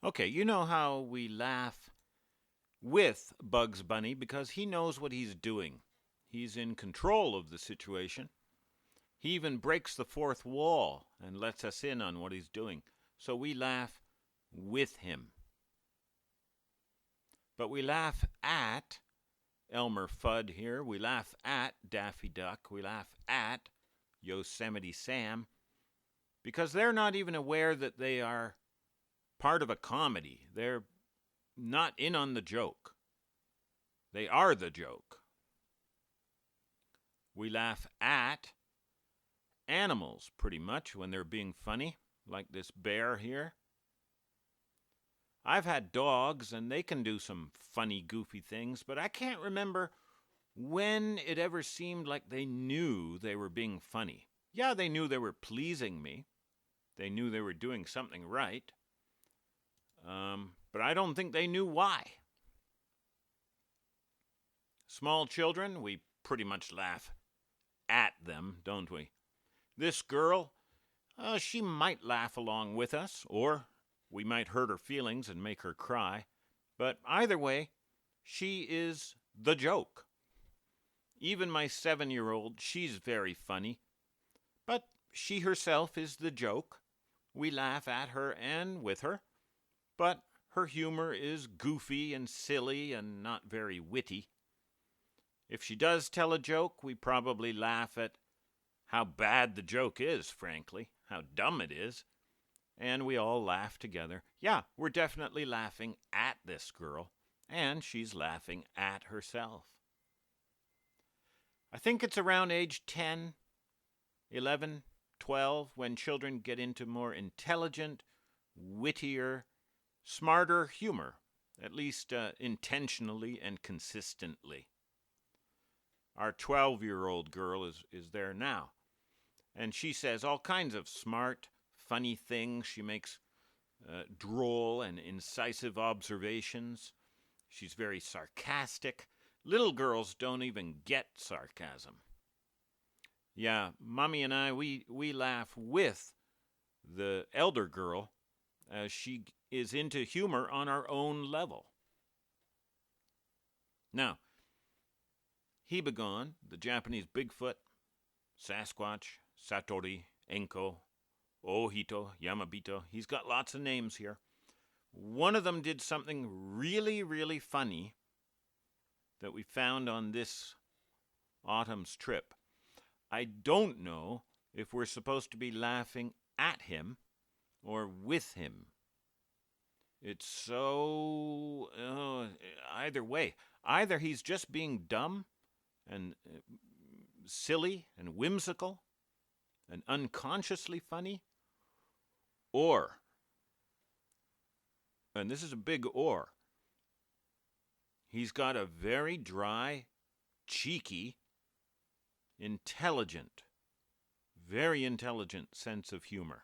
Okay, you know how we laugh with Bugs Bunny because he knows what he's doing. He's in control of the situation. He even breaks the fourth wall and lets us in on what he's doing. So we laugh with him. But we laugh at Elmer Fudd here. We laugh at Daffy Duck. We laugh at Yosemite Sam because they're not even aware that they are part of a comedy. They're not in on the joke. They are the joke. We laugh at animals pretty much when they're being funny, like this bear here. I've had dogs and they can do some funny, goofy things, but I can't remember when it ever seemed like they knew they were being funny. Yeah, they knew they were pleasing me. They knew they were doing something right. But I don't think they knew why. Small children, we pretty much laugh at them, don't we? This girl, she might laugh along with us, or we might hurt her feelings and make her cry. But either way, she is the joke. Even my 7-year-old, she's very funny. But she herself is the joke. We laugh at her and with her. But her humor is goofy and silly and not very witty. If she does tell a joke, we probably laugh at how bad the joke is, frankly, how dumb it is, and we all laugh together. Yeah, we're definitely laughing at this girl, and she's laughing at herself. I think it's around age 10, 11, 12 when children get into more intelligent, wittier, smarter humor, at least intentionally and consistently. Our 12-year-old girl is there now, and she says all kinds of smart, funny things. She makes droll and incisive observations. She's very sarcastic. Little girls don't even get sarcasm. Yeah, Mommy and I, we laugh with the elder girl as she is into humor on our own level. Now, Hibagon, the Japanese Bigfoot, Sasquatch, Satori, Enko, Ohito, Yamabito, he's got lots of names here. One of them did something really, really funny that we found on this autumn's trip. I don't know if we're supposed to be laughing at him or with him. It's so... either way. Either he's just being dumb and silly and whimsical and unconsciously funny, or, and this is a big or, he's got a very dry, cheeky, intelligent, very intelligent sense of humor.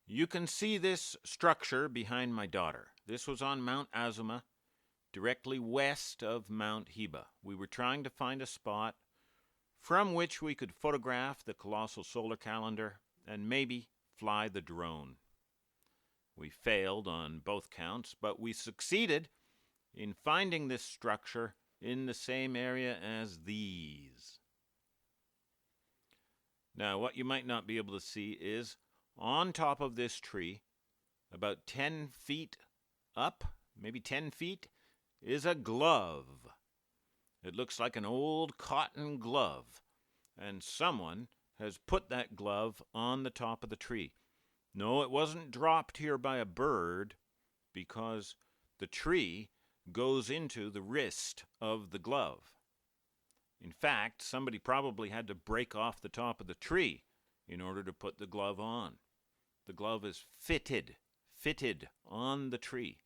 You can see this structure behind my daughter. This was on Mount Azuma, directly west of Mount Hiba. We were trying to find a spot from which we could photograph the colossal solar calendar and maybe fly the drone. We failed on both counts, but we succeeded in finding this structure in the same area as these. Now, what you might not be able to see is on top of this tree, about 10 feet up, maybe 10 feet, is a glove. It looks like an old cotton glove, and someone has put that glove on the top of the tree. No, it wasn't dropped here by a bird, because the tree goes into the wrist of the glove. In fact, somebody probably had to break off the top of the tree in order to put the glove on. The glove is fitted on the tree.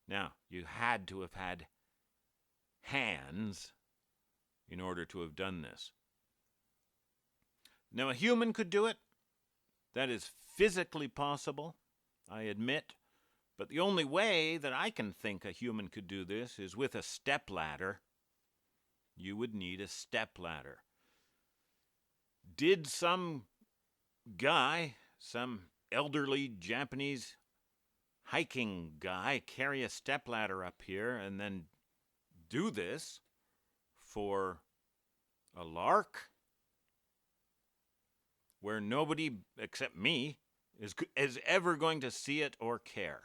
Now, you had to have had hands in order to have done this. Now, a human could do it. That is physically possible, I admit. But the only way that I can think a human could do this is with a stepladder. You would need a stepladder. Did some guy, some elderly Japanese hiking guy carry a stepladder up here and then do this for a lark where nobody except me is ever going to see it or care?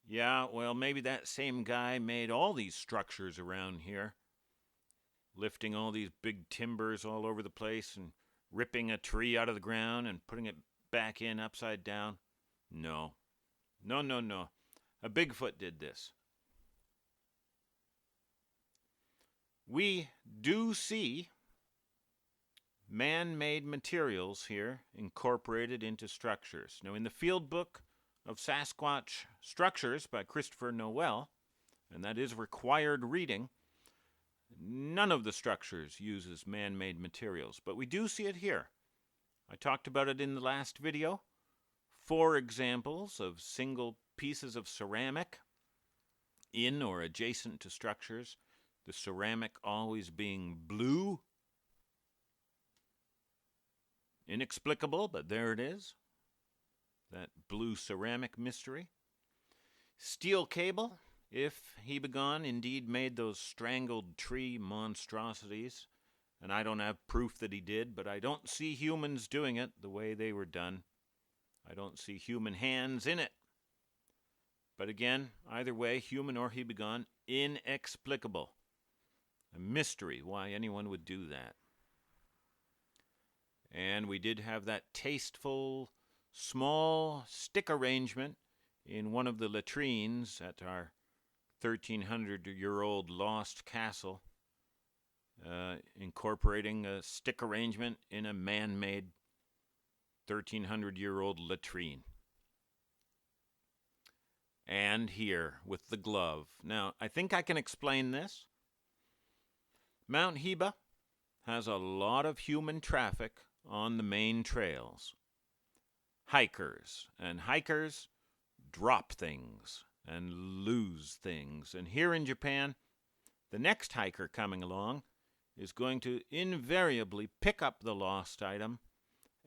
Yeah, well, maybe that same guy made all these structures around here, lifting all these big timbers all over the place and ripping a tree out of the ground and putting it back in upside down. No. No. A Bigfoot did this. We do see man-made materials here incorporated into structures. Now, in the field book of Sasquatch Structures by Christopher Noel, and that is required reading, none of the structures uses man-made materials, but we do see it here. I talked about it in the last video. 4 examples of single pieces of ceramic in or adjacent to structures, the ceramic always being blue. Inexplicable, but there it is. That blue ceramic mystery. Steel cable, if Hibagon indeed made those strangled tree monstrosities, and I don't have proof that he did, but I don't see humans doing it the way they were done. I don't see human hands in it. But again, either way, human or Hibagon, inexplicable. A mystery why anyone would do that. And we did have that tasteful, small stick arrangement in one of the latrines at our 1,300-year-old lost castle, incorporating a stick arrangement in a man-made 1,300-year-old latrine. And here with the glove. Now, I think I can explain this. Mount Hiba has a lot of human traffic on the main trails. Hikers drop things and lose things. And here in Japan, the next hiker coming along is going to invariably pick up the lost item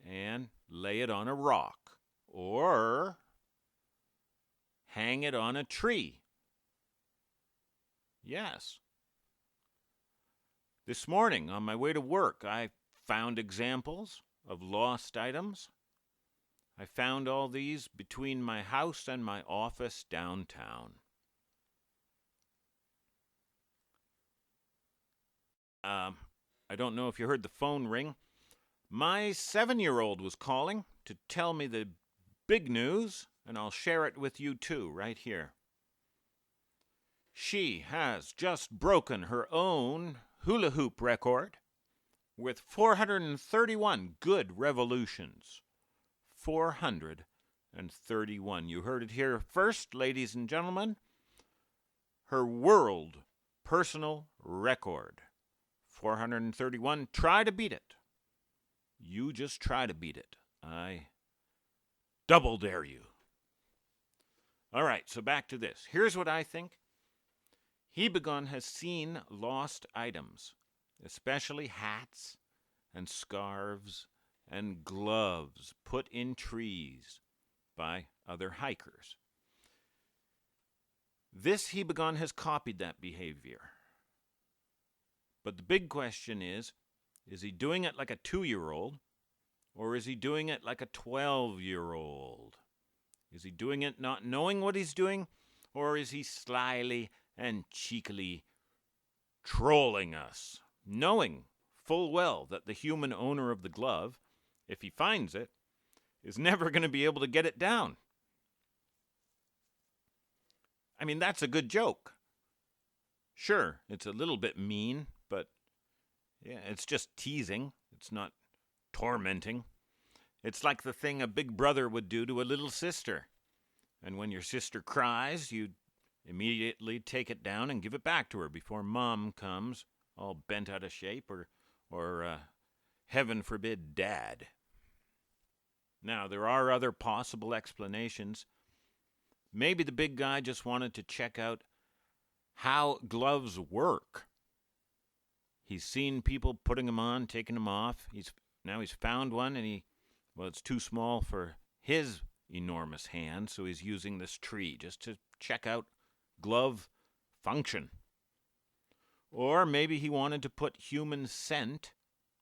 and lay it on a rock or hang it on a tree. Yes. This morning on my way to work, I found examples of lost items. I found all these between my house and my office downtown. I don't know if you heard the phone ring. My 7-year-old was calling to tell me the big news, and I'll share it with you too, right here. She has just broken her own hula hoop record with 431 good revolutions. 431. You heard it here first, ladies and gentlemen. Her world personal record. 431. Try to beat it. You just try to beat it. I double dare you. All right, so back to this. Here's what I think. Hibagon has seen lost items, especially hats and scarves and gloves put in trees by other hikers. This Hibagon has copied that behavior. But the big question is he doing it like a 2-year-old, or is he doing it like a 12-year-old? Is he doing it not knowing what he's doing, or is he slyly and cheekily trolling us, knowing full well that the human owner of the glove, if he finds it, is never going to be able to get it down? I mean, that's a good joke. Sure, it's a little bit mean, but yeah, it's just teasing. It's not tormenting. It's like the thing a big brother would do to a little sister. And when your sister cries, you immediately take it down and give it back to her before mom comes, all bent out of shape, or heaven forbid, dad. Now, there are other possible explanations. Maybe the big guy just wanted to check out how gloves work. He's seen people putting them on, taking them off. Now he's found one, and he Well, it's too small for his enormous hand, so he's using this tree just to check out glove function. Or maybe he wanted to put human scent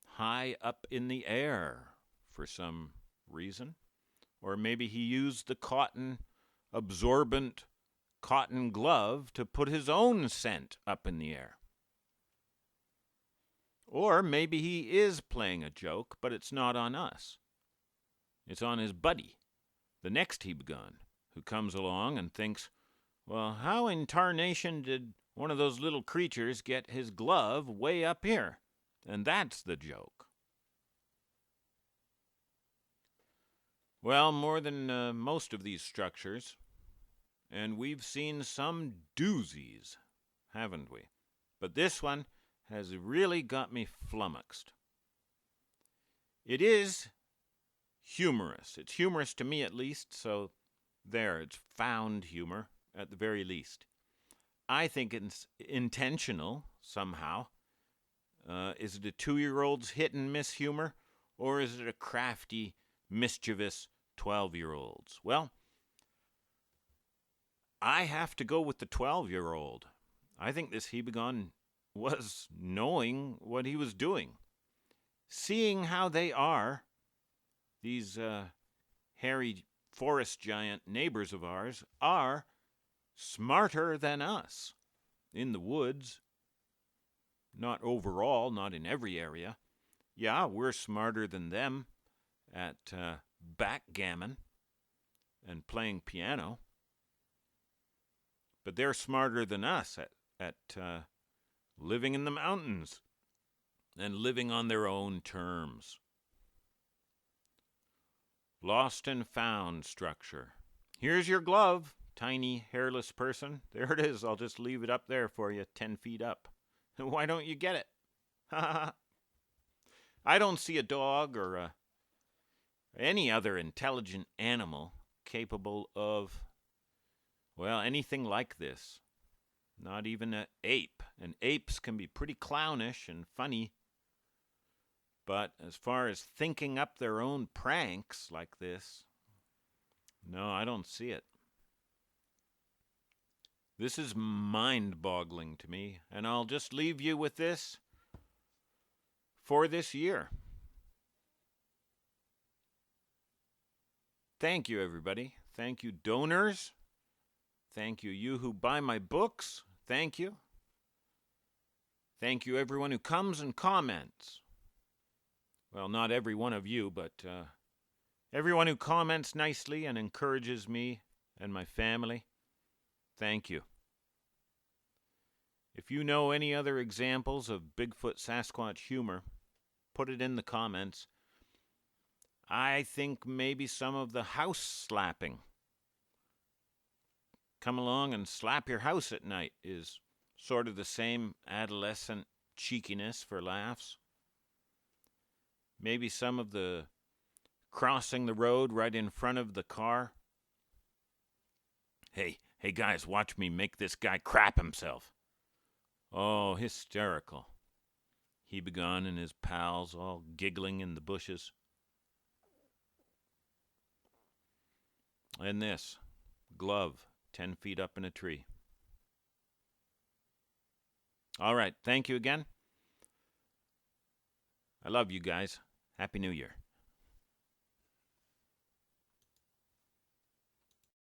high up in the air for some reason. Or maybe he used the cotton absorbent cotton glove to put his own scent up in the air. Or maybe he is playing a joke, but it's not on us. It's on his buddy, the next Hibagon, who comes along and thinks, well, how in tarnation did one of those little creatures get his glove way up here? And that's the joke. Well, more than most of these structures, and we've seen some doozies, haven't we? But this one has really got me flummoxed. It is humorous. It's humorous to me, at least, so there, it's found humor, at the very least. I think it's intentional, somehow. Is it a 2-year-old's hit and miss humor, or is it a crafty, mischievous 12-year-old's? Well, I have to go with the 12-year-old. I think this Hibagon was knowing what he was doing. Seeing how they are, these hairy forest giant neighbors of ours are smarter than us in the woods. Not overall, not in every area. Yeah, we're smarter than them at backgammon and playing piano. But they're smarter than us at living in the mountains and living on their own terms. Lost and found structure. Here's your glove, tiny hairless person. There it is. I'll just leave it up there for you, 10 feet up. Why don't you get it? I don't see a dog or any other intelligent animal capable of, well, anything like this. Not even an ape. And apes can be pretty clownish and funny. But as far as thinking up their own pranks like this, no, I don't see it. This is mind-boggling to me, and I'll just leave you with this for this year. Thank you, everybody. Thank you, donors. Thank you, you who buy my books. Thank you. Thank you, everyone who comes and comments. Well, not every one of you, but everyone who comments nicely and encourages me and my family. Thank you. If you know any other examples of Bigfoot Sasquatch humor, put it in the comments. I think maybe some of the house slapping. Come along and slap your house at night is sort of the same adolescent cheekiness for laughs. Maybe some of the crossing the road right in front of the car. Hey guys, watch me make this guy crap himself. Oh, hysterical. Hibagon and his pals all giggling in the bushes. And this glove 10 feet up in a tree. All right, thank you again. I love you guys. Happy New Year.